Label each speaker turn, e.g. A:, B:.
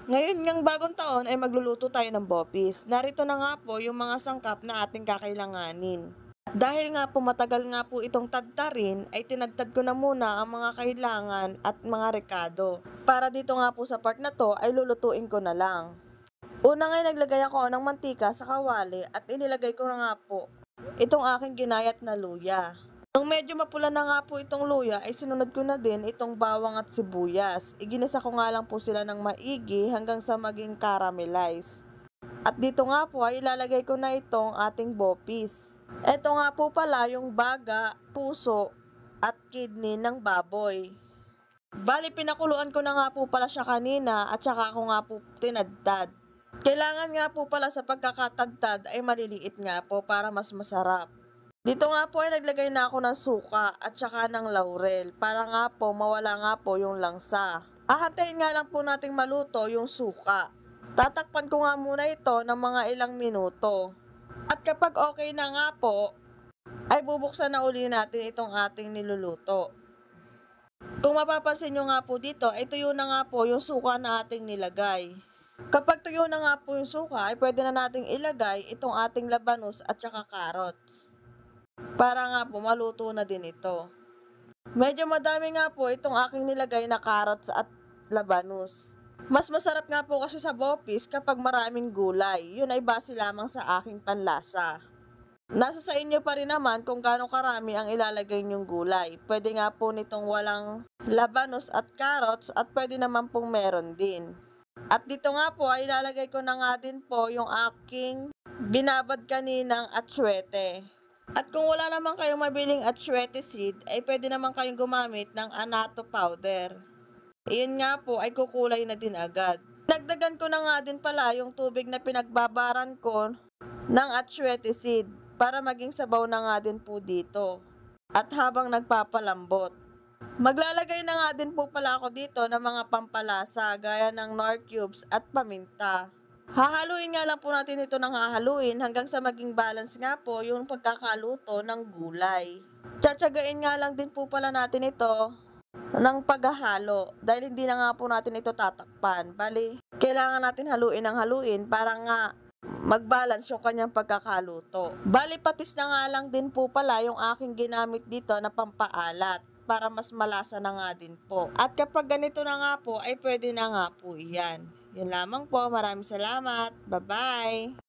A: Ngayon ngang bagong taon ay magluluto tayo ng bopis. Narito na nga po yung mga sangkap na ating kakailanganin. Dahil nga po matagal nga po itong tadtarin, ay tinadtad ko na muna ang mga kailangan at mga rekado. Para dito nga po sa part na to ay lulutuin ko na lang. Una nga naglagay ako ng mantika sa kawali at inilagay ko na nga po itong aking ginayat na luya. Nung medyo mapula na nga po itong luya ay sinunod ko na din itong bawang at sibuyas. Iginisa ko nga lang po sila ng maigi hanggang sa maging caramelize. At dito nga po ay ilalagay ko na itong ating bopis. Ito nga po pala yung baga, puso at kidney ng baboy. Bali pinakuluan ko na nga po pala siya kanina at saka ako nga po tinadtad. Kailangan nga po pala sa pagkakatadtad ay maliliit nga po para mas masarap. Dito nga po ay naglagay na ako ng suka at saka ng laurel para nga po mawala nga po yung langsa. Ahantayin nga lang po nating maluto yung suka. Tatakpan ko nga muna ito ng mga ilang minuto. At kapag okay na nga po, ay bubuksan na uli natin itong ating niluluto. Kung mapapansin nyo nga po dito, ay tuyo na nga po yung suka na ating nilagay. Kapag tuyo na nga po yung suka, ay pwede na nating ilagay itong ating labanos at saka carrots. Para nga po maluto na din ito. Medyo madami nga po itong aking nilagay na carrots at labanos. Mas masarap nga po kasi sa bopis kapag maraming gulay. Yun ay base lamang sa aking panlasa. Nasa sa inyo pa rin naman kung gaano karami ang ilalagay nyong gulay. Pwede nga po nitong walang labanos at carrots at pwede naman pong meron din. At dito nga po ay ilalagay ko na nga din po yung aking binabad kaninang atsuete. At kung wala naman kayong mabiling atsuete seed, ay pwede naman kayong gumamit ng annatto powder. Iyon nga po ay kukulay na din agad. Nagdagan ko na nga din pala yung tubig na pinagbabaran ko ng atsuete seed para maging sabaw na nga din po dito. At habang nagpapalambot, maglalagay na nga din po pala ako dito ng mga pampalasa gaya ng nor cubes at paminta. Hahaluin nga lang po natin ito ng hahaluin hanggang sa maging balance nga po yung pagkakaluto ng gulay. Tsatsagain nga lang din po pala natin ito ng paghahalo dahil hindi na nga po natin ito tatakpan. Bali, kailangan natin haluin ng haluin para nga mag-balance yung kanyang pagkakaluto. Bali, patis na nga lang din po pala yung aking ginamit dito na pampaalat para mas malasa na nga din po. At kapag ganito na nga po, ay pwede na nga po iyan. Yun lamang po. Maraming salamat. Bye-bye!